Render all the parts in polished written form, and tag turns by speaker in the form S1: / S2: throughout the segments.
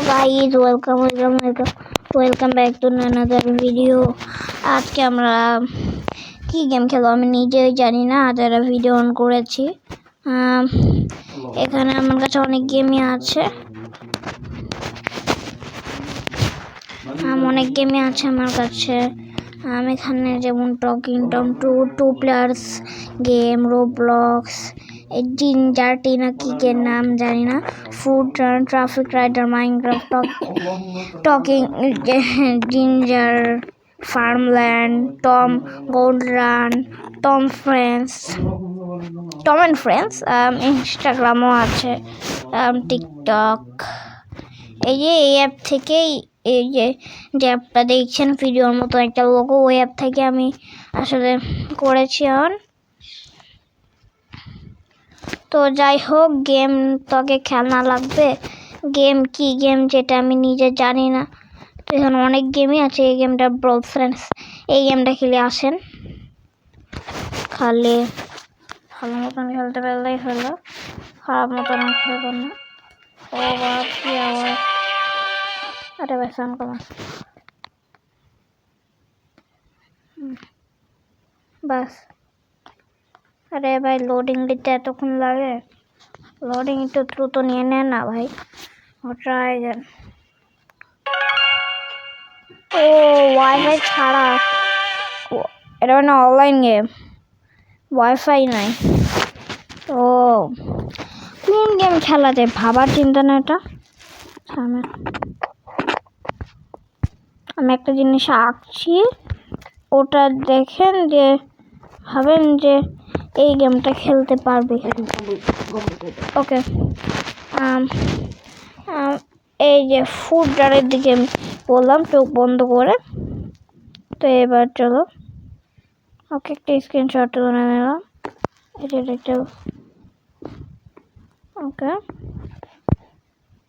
S1: Guys welcome back to another video. আজকে আমরা কি গেম খেলবো আমি নিজেই জানি না। আজ একটা ভিডিও অন করেছি। এখানে আমার কাছে অনেক গেমই আছে, আমার কাছে। এখানে যেমন Talking Tom 2 players game, Roblox, Ginger টিনা কিকের নাম জানি না, Food Run, Traffic Rider, Minecraft, Talking Ginger, Farmland, Tom Gold Run, Tom and Friends. ইনস্টাগ্রামও আছে, টিকটক। এই অ্যাপ থেকেই এই যে অ্যাপটা দেখছেন ভিডিওর মতো একটা লোগো, ওই অ্যাপ থেকে আমি আসলে করেছি অন। তো যাই হোক, গেম তোকে খেলনা লাগবে। গেম কি গেম যেটা আমি নিজে জানি না। তো এখানে অনেক গেমই আছে। এই গেমটা ব্রল ফ্রেন্ডস, এই গেমটা খেলে আসেন। খালি ভালো মতন খেলতে পারলেই হলো, খারাপ মতন খেলবো না। ও বাবা, কি আওয়াজ! আরে বেসান কমা, বাস। আরে ভাই, লোডিং দিতে এতক্ষণ লাগে? লোডিং একটু দ্রুত নিয়ে নেন না ভাই। ট্রাই দেন। ও ওয়াইফাই ছাড়া, এটা মানে অনলাইন গেম, ওয়াইফাই নাই। ও কোন গেম খেলা যায় ভাবার চিন্তা না। এটা আমি একটা জিনিস আঁকছি, ওটা দেখেন যে ভাবেন যে এই গেমটা খেলতে পারবে। ওকে, এই যে ফুড রানের দিকে বললাম চোখ বন্ধ করে। তো এবার চলো, ওকে একটা স্ক্রিনশট তুলে নিলাম। এটা একটা ওকে।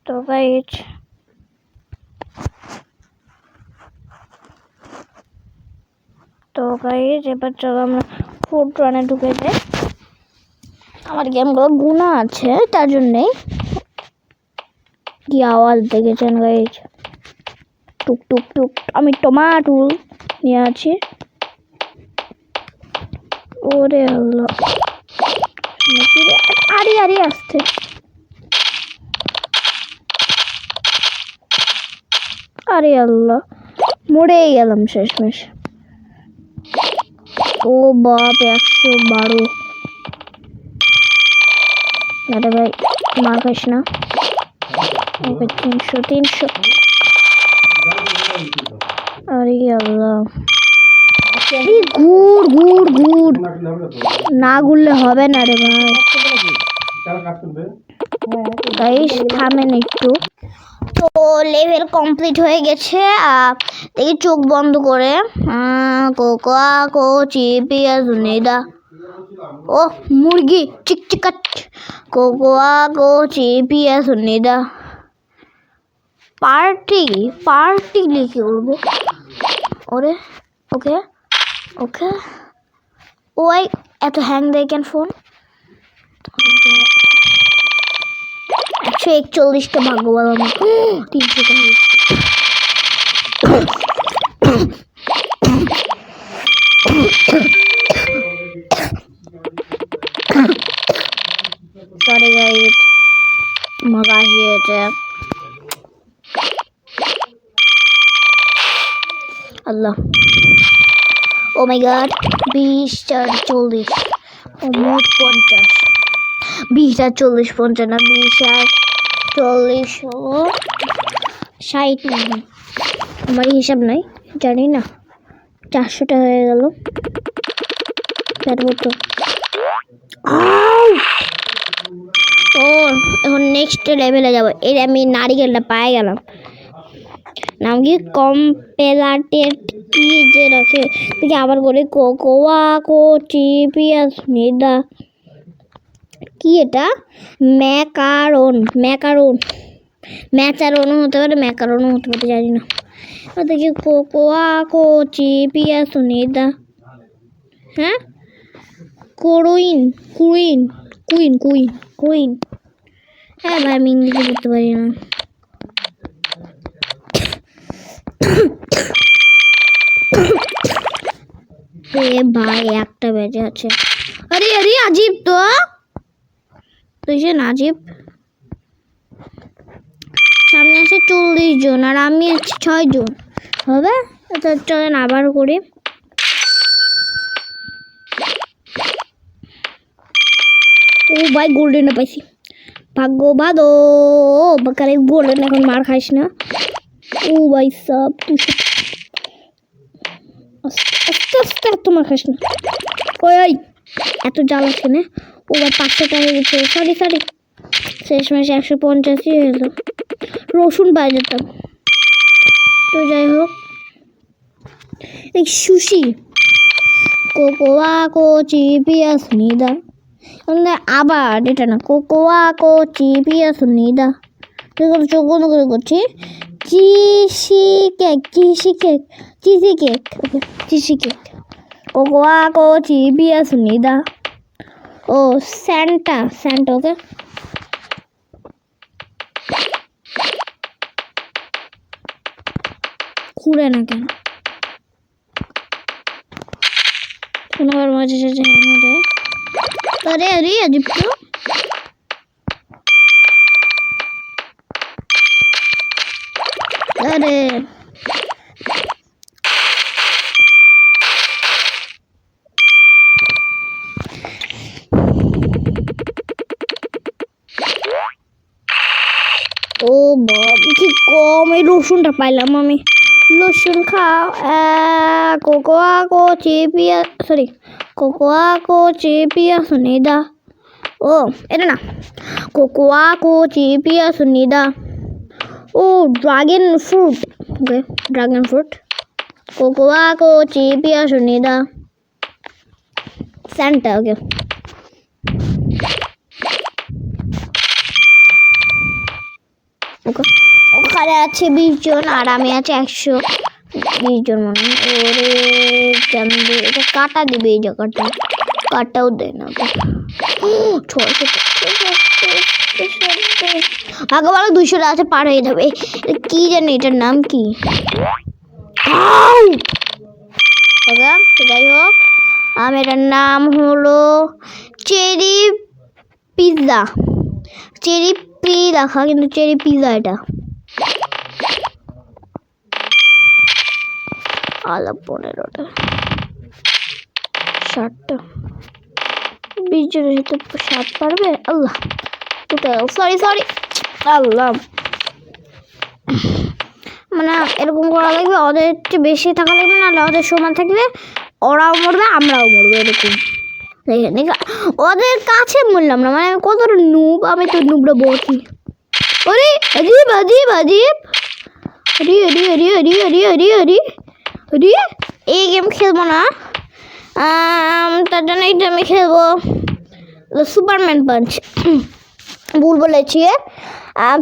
S1: তো গাইজ এবার চলো আমরা ফুড রানে ঢুকে যাই। আমার গেমগুলো গুণা আছে, তার জন্যেই কি আওয়াজ দেখেছেন গাইজ, টুক টুক টুক। আমি টমাটো নিয়ে আছি। ওরে আল্লাহ, আরে আসছে। আরে আল্লাহ, মরেই গেলাম শেষমেশ। ও বাপ, 112। আরে ভাই মার খাইস না। 300। আরে আল্লাহ, ঘুর না ঘুরলে হবে না রে ভাই। গাইস থামেন একটু। তো লেভেল কমপ্লিট হয়ে গেছে। দেখি চোখ বন্ধ করে কোকা কো চিপিয়া সুনিদা। ও মুরগি চিকচিকাট, কোকা কো চিপিয়া সুনিদা। পার্টি লিখে উঠবো। ওরে ওকে ওকে। ওই এত হ্যাং দেয় কেন ফোন? 141টা ভাগ্য বলো না, 300টা। সরি গাইস, মজা আসিয়েছে। আল্লাহ, ও মাই গড। 20 আর 40, ও মোট 50। 20 আর 40, 50 না, 20 আর 40 হলো 60। আমার হিসাব নাই, জানি না। 400টা হয়ে গেল। তো এখন নেক্সট লেভেলে যাবো। এর আমি নারিকেলটা পাই গেলাম। নাম কি কম্পেলাটেড কি যে রাখে দেখি আবার বলি, কোকোয়া কো চিপিয়াস মেদা। কি এটা? ম্যাচারনও হতে পারে, ম্যাকারনও হতে পারে, জানি না। দেখি কোকোয়া কো চিপিয়াস মেদা। হ্যাঁ, কুইন। হ্যাঁ ভাই, আমি ইংরেজি করতে পারি না। এ ভাই একটা বেজে আছে। আরে আরে আজিব তো আজিব। সামনে আছে 40 জন আর আমি আছি 6 জন। হবে তো চলেন আবার করি। ও ভাই গোল্ডেন পাইছি, ভাগ্য ভালো। বাকারে গোল্ডেন এখন মার খাইস না। ও ভাই সব তুই আস্তে আস্তে তোমার খাইস না। ওই এত জ্বালা শুনে ও ভাই 500 টাকা গেছে। সরি শেষ মাসে 150ই হলো। রসুন পাই যেতাম। তো যাই হোক, এই সুশি কোকোয়া কোচি পিয়াস নিদা, আবার এটা না কোকোয়া কোচি পিয়াস নিদা। চোখ বন্ধ করে করছি। চিজি কেক কোকোয়া কোচি পিয়াস নিদা। ও স্যান্টা ওকে। খুঁড়ে না কেন শোনাবার মাঝে দেয়। আরে আরে আজিব তো। আরে ও বাবা কি কম এই রসুনটা পাইলাম আমি। রসুন খাও। কোকোয়া কোচি পিয়াস নিদা। ও এটা না কোকোয়া কোচি পিয়াস নিদা। ও ড্রাগন ফ্রুট। ওকে ড্রাগন ফ্রুট কোকোয়া কোচি পিয়াস নিদা। স্যান্টা ওকে। ওখানে আছে 20 জন আর আমি আছে 120 জন মনে হয়। ওরে জানবে এটা কাটা দিবে, এই জায়গাটা কাটাও দেয় না। 600 আগে বলো 200 আছে পার হয়ে যাবে। কি জানি এটার নাম কি। যাই হোক আমি এটার নাম হলো চেরি পিৎজা। চেরি পি লেখা কিন্তু চেরি পিৎজা এটা। আলা 15টা 60টা 20 জনের সাথে 7 পারবে। আল্লাহ সরি আল্লাহ, মানে এরকম করা লাগবে। ওদের একটু বেশি থাকা লাগবে, না ওদের সমান থাকলে ওরাও মরবে আমরাও মরবো এরকম। ওদের কাছে মরলাম না, মানে আমি কতটা নুব। আমি তো নুবটা বলছি। আরে আজিব এই গেম খেলবো না। তার জন্য এইটা আমি খেলবো সুপারম্যান পাঞ্চ। ভুল বলেছি।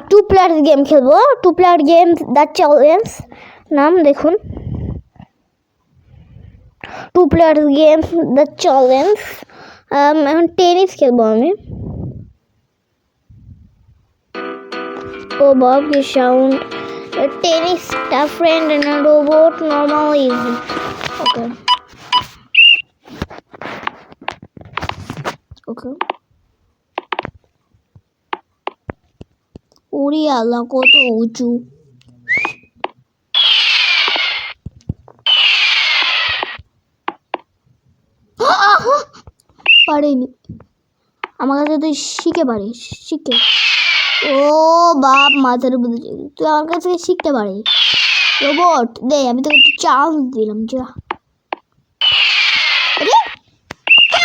S1: 2 প্লেয়ার গেম খেলবো। 2 প্লেয়ার গেম দ্য চ্যালেঞ্জ নাম দেখুন। 2 প্লেয়ার গেম দ্য চ্যালেঞ্জ। এখন টেনিস খেলবো আমি। ও বাবা কি সাউন্ড। টেনিস টা friend and robot normal easy. Okay ওরে আল্লাহ কত উঁচু। পারেনি আমার কাছে তুই শিখে পারিস শিখে। ও বাপ মাথার বুঝে তুই আমার কাছ থেকে শিখতে পারিস। রোবট দে আমি তোকে একটু চান্স দিলাম। যা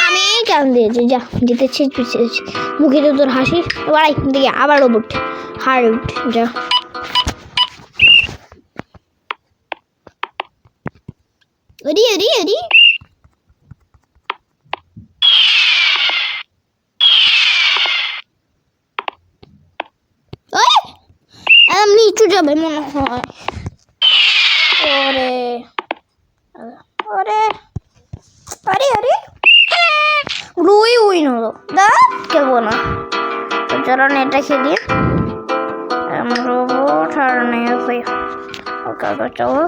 S1: আমি চান্স দিয়েছি, যা জিতেছি মুখে তো তোর হাসি। বাড়াই দেখি আবার রোবট হার্ট। যা আরে নিচু যাবে মনে হয়। ওরে রুই উইন হলো। দা খেলবো না যারা এটা খেলি। রোবট আর নেই। ওকে চলো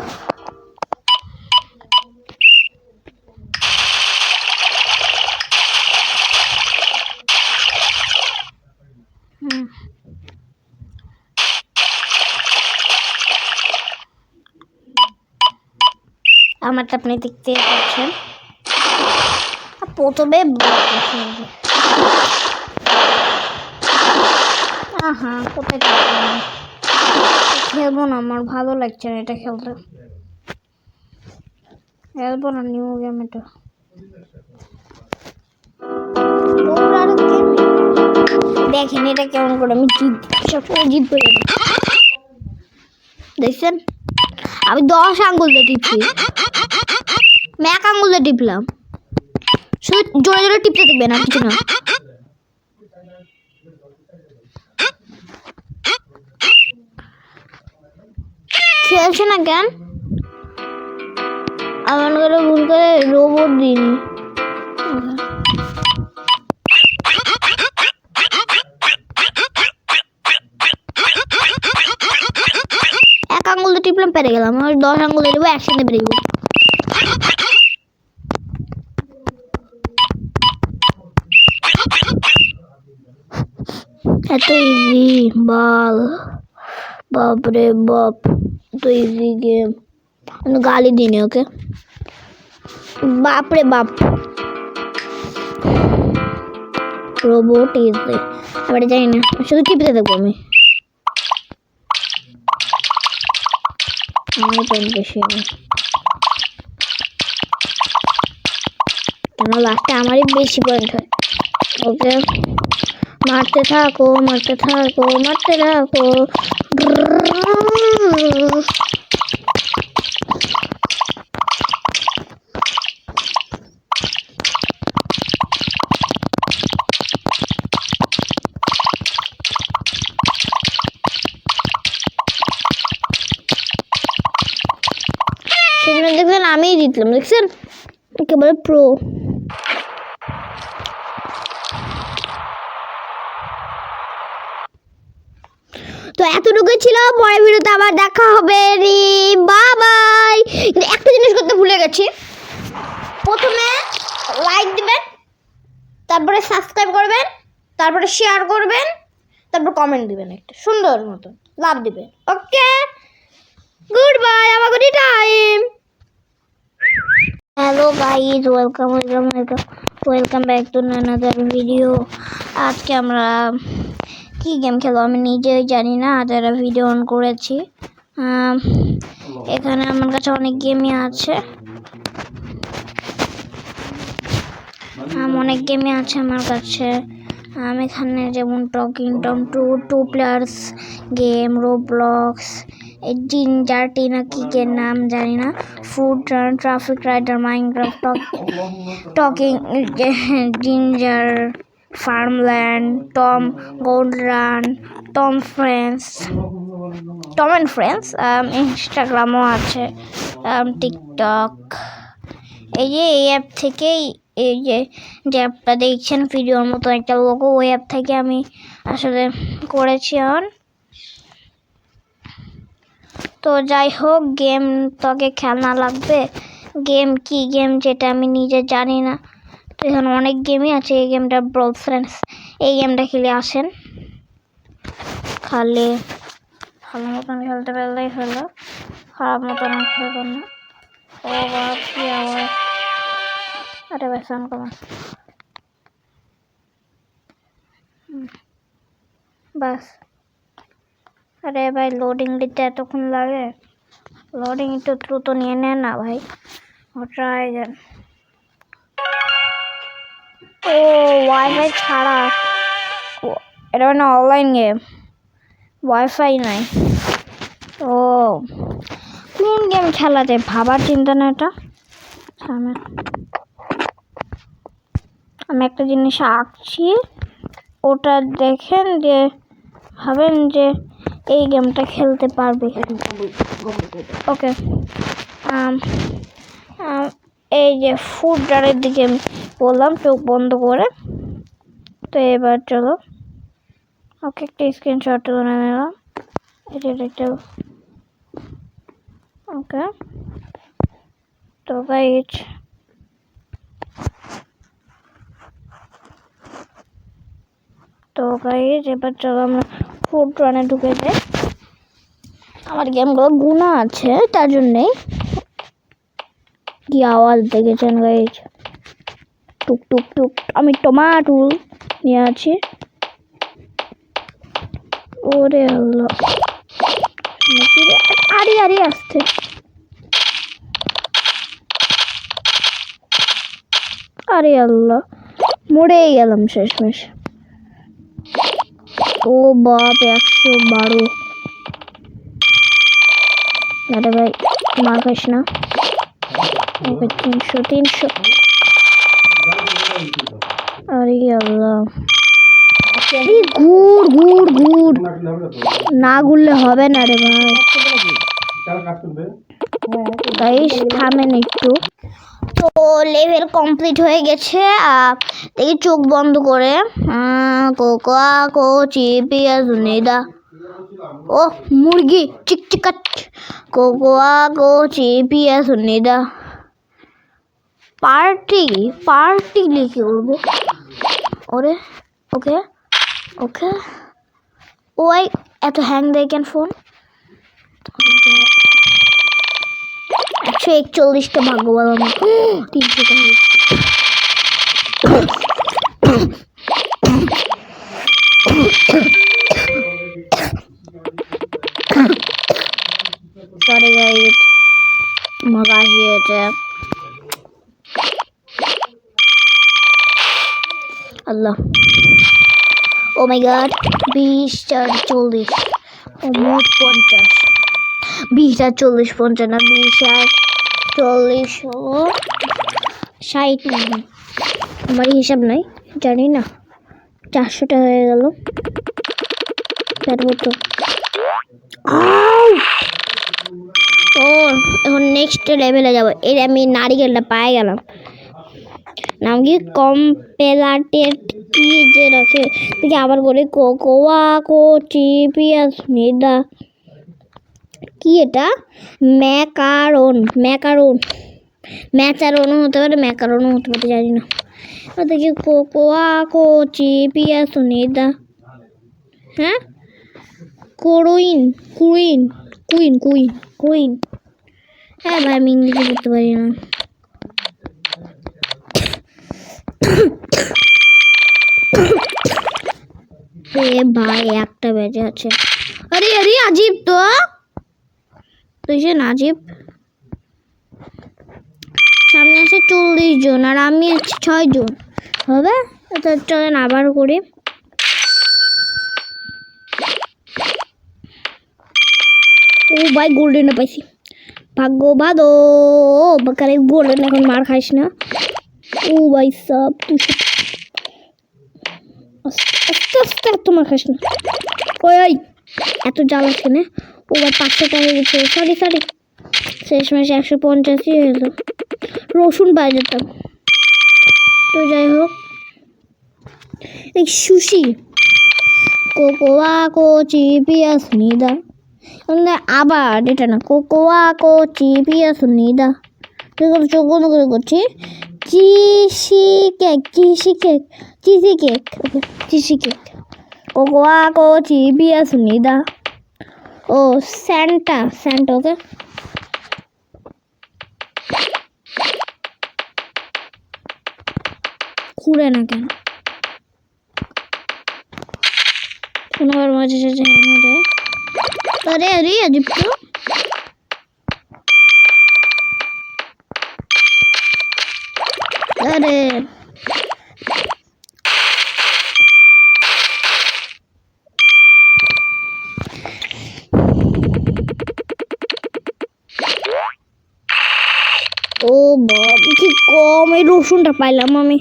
S1: আমারটা আপনি দেখতে পাচ্ছেন। প্রথমে কোথায় খেলবো না, আমার ভালো লাগছে না এটা খেলতে, খেলবো না নিউ গেম এটা। দেখেন এটা কেমন করে আমি সবসময় জিতবো। দেখছেন আমি 10 আঙ্গুল দিয়ে টিপছি, আমি 1 আঙ্গুল দিয়ে টিপলাম। শুধু জোরে জোরে টিপতে দেখবেন আর কিছু না। খেলছে না কেন? আমার করে ভুল করে রোবট দিন। এক আঙ্গুল দিয়ে টিপলাম, পেরে গেলাম। আমার 10 আঙ্গুল দিয়ে দেবো, একসাথে পেরে যাবো। এত ইজি বাল, বাপরে বাপ, এত ইজি গেম। গালি দিনে ওকে, বাপরে বাপ। রোবট ইজি, এবারে জানি না, শুধু টিপতে থাকবো আমি। আমার পয়েন্ট বেশি হবে কেন, লাস্টে আমারই বেশি পয়েন্ট হয়। ওকে মারতে থাকো, মারতে থাকো, মারতে থাকো। সেখানে দেখছেন আমিই জিতলাম, দেখছেন একেবারে প্রো। তো এতটুকু ছিল, পরের ভিডিওতে আবার দেখা হবে রে, বাই। একটা জিনিস করতে ভুলে গেছি, প্রথমে লাইক দিবেন, তারপরে সাবস্ক্রাইব করবেন, তারপরে শেয়ার করবেন, তারপর কমেন্ট দিবেন একটা সুন্দর মতো, লাভ দিবেন। ওকে গুড বাই, আমার good time. Hello guys, welcome back to another video. আজকে আমরা কি গেম খেলবো আমি নিজেই জানি না, আজ একটা ভিডিও অন করেছি। এখানে আমার কাছে অনেক গেমই আছে, অনেক গেমই আছে আমার কাছে। এখানে যেমন Talking Tom 2 players game, Roblox, Ginger টিনা কি গেম নাম জানি না, Food Run, Traffic Rider, Minecraft, Talking Ginger, Farmland, Tom Gold Run, Tom and Friends, ইনস্টাগ্রামও আছে, টিকটক। এই অ্যাপ থেকেই, এই যে অ্যাপটা দেখছেন ভিডিওর মতো একটা লোগো, ওই অ্যাপ থেকে আমি আসলে করেছি অন। তো যাই হোক, গেম তোকে খেলনা লাগবে, গেম কি গেম যেটা আমি নিজে জানি না। তো এখানে অনেক গেমই আছে, এই গেমটা ব্রল ফ্রেন্ডস, এই গেমটা খেলে আসেন, খালি ভালো মতন খেলতে পারলেই হলো, খারাপ মতন খেলবেন না। ও বাবা কি আওয়াজ, আরে বেসান কমান, বাস। আরে ভাই লোডিং দিতে এতক্ষণ লাগে, লোডিং একটু দ্রুত নিয়ে নেন না ভাই, ট্রাই দেন। ও ওয়াইফাই ছাড়া, এটা মানে অনলাইন গেম, ওয়াইফাই নাই। ও কোন গেম খেলা যায় ভাবার চিন্তা না এটা। আমি একটা জিনিস আঁকছি, ওটা দেখেন যে ভাবেন যে এই গেমটা খেলতে পারবে। ওকে এই যে ফুড রানের দিকে বললাম চোখ বন্ধ করে। তো এবার চলো, ওকে একটা স্ক্রিনশট তুলে নিলাম, এটা ওকে। তো গাইজ এবার চলো আমরা ফুড রানে ঢুকে যাই। আমার গেমগুলো গুণা আছে তার জন্যেই, কি আওয়াজ দেখেছেন গাইজ? টুক টুক টুক। আমি টমাটো নিয়ে আছি। ওরে আল্লাহ, আরে আরে আসতে। আরে আল্লাহ, মরেই গেলাম শেষমেশ। ও বাপ, 112। আরে ভাই মার খাস না। 300। আরে আল্লাহ, ঘুর ঘুর ঘুর। না ঘুরলে হবে না রে ভাই। গাইস থামেন একটু। তো লেভেল কমপ্লিট হয়ে গেছে। দেখি চোখ বন্ধ করে। কোকা কোচি পিয়া সুনিদা। ও মুরগি চিকচিকাট। কোকা কোচি পিয়া সুনিদা। পার্টি লিখে উঠবো। ওরে ওকে ওকে। ওই এত হ্যাং দেয় কেন ফোন? 141টা ভাগ্য বলো না। 300টা সরি গাইস, মজা আসিয়েছে। আল্লাহ, ও মাই গড। 20 4 40। ও মোট 50। 20 আর 40 50 না, 20 আর 40 হলো 60। আমার হিসাব নাই, জানি না। 400টা হয়ে গেল। পারবো তো। ও এখন নেক্সট লেভেলে যাবো। এর আমি নারিকেলটা পায়ে গেলাম। নাম কি কম্পেলাটেড কি যে রাখে দেখি আবার করে কোকোয়া কোচি পিয়াস মেদা। কি এটা? ম্যাকারনও হতে পারে, ম্যাকারনও হতে পারে, জানি না। দেখি কোকোয়া কোচি পিয়াস মেদা। হ্যাঁ, কুইন। হ্যাঁ ভাই, আমি ইংরেজি পড়তে পারি না। ভাই একটা বেজে আছে। আরে আরে আজিব তো। তুই যে নাজিব। সামনে আছে 40 জন আর আমি আছি 6 জন। হবে? চলেন আবার করি। ও ভাই গোল্ডেনে পাইছি। ভাগ্য ভালো। বাকারে গোল্ডেন এখন মার খাইস না। ও ভাই সব আস্তে তোমার খাস না। ওই এত জ্বালাচ্ছে না। ও ভাই 500 টাকা গেছে। সরি শেষ মাসে 150ই হলো। রসুন পাই যেতাম। তো যাই হোক, এই সুশি কোকোয়া কোচি পিয়াস নিদা। আবার এটা না, কোকোয়া কোচি পিয়াস নিদা। চোখ বন্ধ করে করছি। চিজি কেক কোকোয়া কোচি পিয়াস নিদা। ও স্যান্টা ওকে। খুঁড়ে না কেন? কোনোবার মাঝে সাঝে হেনা দেয়। আরে আজিব তো। আরে ও বাবা, কি কম এই রসুনটা পাইলাম আমি।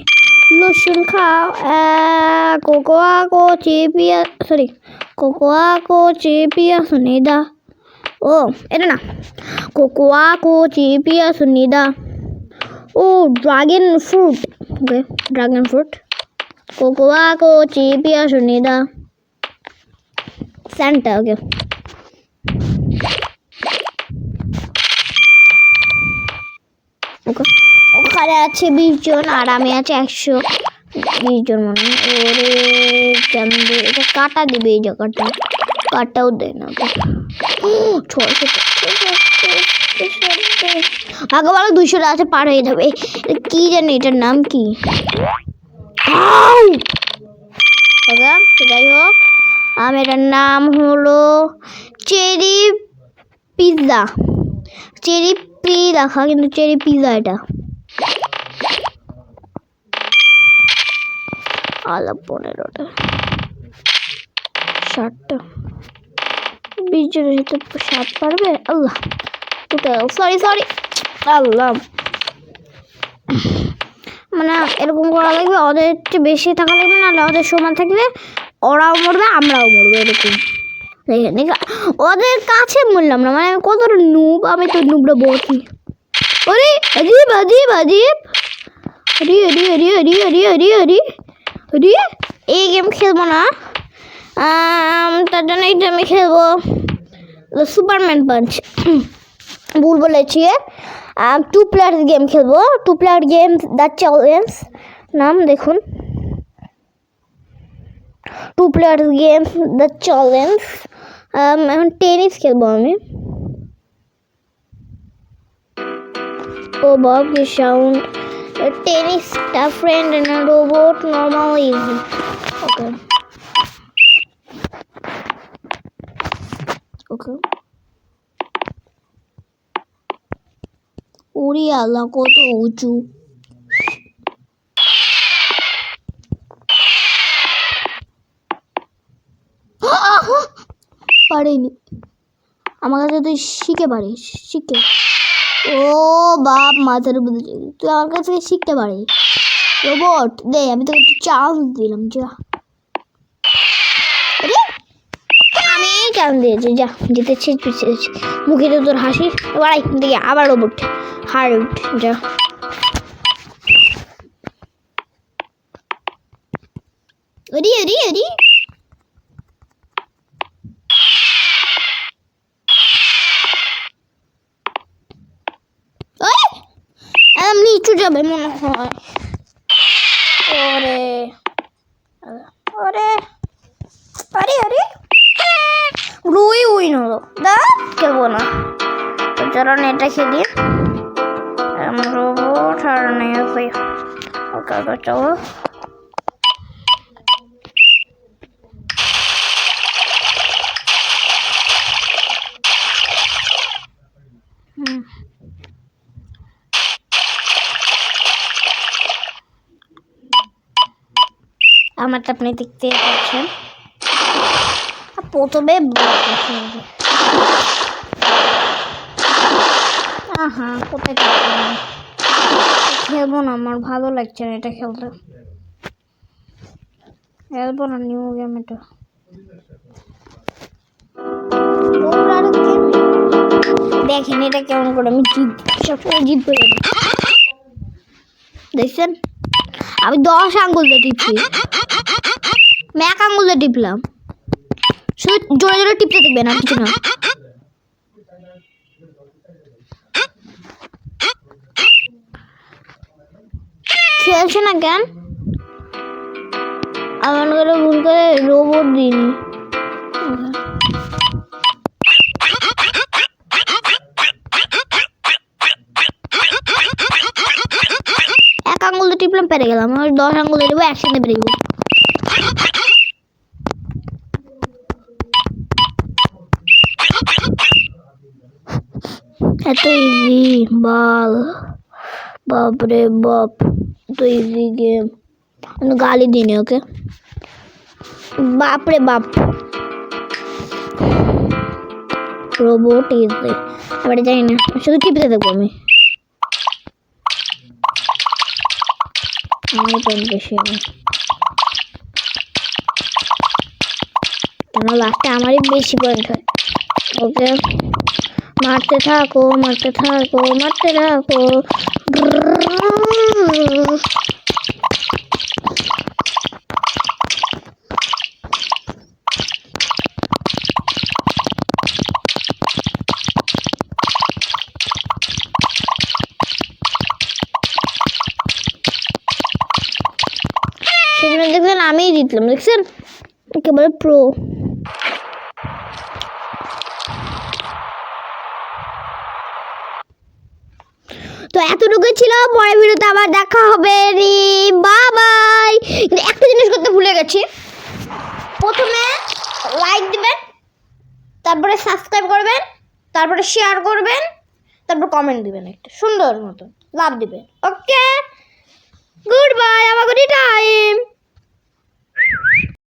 S1: রসুন খাও। কোকোয়া কোচি পিয়া সুনিদা। ও এটা না, কোকোয়া কোচি পিয়া সুনিদা। ও ড্রাগন ফ্রুট। কোকোয়া কোচি পিয়া সুনিদা। স্যান্টা ওকে। ওখানে আছে 20 জন আর আমি আছে 120 জন মনে হয়। ওরে জানবে, এটা কাটা দিবে এই জায়গাটা। কাটাও দেয় না। আগে বলো 200 আছে পার হয়ে যাবে। কি জানি এটার নাম কি। যাই হোক এটার নাম হলো চেরি পিৎজা। চেরি পি লেখা কিন্তু চেরি পিৎজা এটা। আলা 15টা 60টা 20 জনের সাথে 7 পারবে। আল্লাহ সরি আল্লাহ মানে এরকম করা লাগবে, ওদের চেয়ে বেশি থাকা লাগবে, না ওদের সমান থাকলে ওরাও মরবে আমরাও মরবো এরকম। ওদের কাছে মরলাম না, মানে আমি কতটা নুব, আমি তো নুবটা বলছি। আরে আজীব আজীব আজীব হরি হরি হরি হরি হরি হরি হরি হরি। এই গেম খেলবো না, তার জন্য এইটা আমি খেলবো সুপারম্যান পাঞ্চ। ভুল বলেছি। 2 প্লেয়ার গেম খেলবো। 2 প্লেয়ার গেম দ্য চ্যালেঞ্জ নাম দেখুন। 2 প্লেয়ার গেম দ্য চ্যালেঞ্জ। এখন টেনিস খেলবো আমি। ও বাব কি সাউন্ড। টেনিস টা friend and robot normal easy. Okay okay. ওরে আল্লাহ কত উঁচু। পারিনি, আমার কাছে তুই শিখে পারিস শিখে। ও বাপ মাথার উপর তুই আমার কাছ থেকে শিখতে পারিস রোবট। দে আমি তোকে একটু চান্স দিলাম, যা। আমি চান্স দিয়েছি, যা জিতেছি পিছিয়েছি। মুখে তো তোর হাসি। এবার দেখি আবার রোবট হার্ড, যা। ওরি ওরি ওরি নিচু যাবে মনে হয়। ওরে ওরে আরে আরে রুই উইন হলো। দা খেলবো না, চলো এটা খেলি। রোবট আর নেই। ওকে ওকে চলো। আমারটা আপনি দেখতে পাচ্ছেন। প্রথমে হ্যাঁ কোথায় খেলবো না, আমার ভালো লাগছে না এটা খেলতে। খেলবো না নিউ গেম এটা। দেখেন এটা কেমন করে আমি জিতবো। দেখছেন আমি 10 আঙ্গুল দিয়ে টিপছি, আমি 1 আঙ্গুল দিয়ে টিপলাম। শুধু জোরে জোরে টিপতে দেখবেন আর কিছু না। খেলছে না কেন? আমার করে ভুল করে রোবট দিইনি। এক আঙ্গুল দিয়ে টিপলাম পেরে গেলাম, আমি 10 আঙ্গুল দিয়ে দেবো, একসাথে পেরে যাবো। এত ইজি বাল, বাপরে বাপ এত ইজি গেম। গালি দিনে ওকে, বাপরে বাপ। রোবট ইজি আবার জানি না, শুধু টিপতে দেখবো আমি। আমার পয়েন্ট বেশি হবে কেন, লাস্টে আমারই বেশি পয়েন্ট হয়। ওকে মারতে থাকো মারতে থাকো মারতে থাকো। সেজন্য দেখছেন আমিই জিতলাম, দেখছেন একেবারে প্রো। তো এতটুকুই ছিল, পরের ভিডিওতে আবার দেখা হবে রে, বাই। কিন্তু একটা জিনিস করতে ভুলে গেছি, প্রথমে লাইক দিবেন, তারপরে সাবস্ক্রাইব করবেন, তারপরে শেয়ার করবেন, তারপর কমেন্ট দিবেন, একটা সুন্দর মতো লাভ দিবেন। ওকে, গুড বাই, আবার গুড টাইম।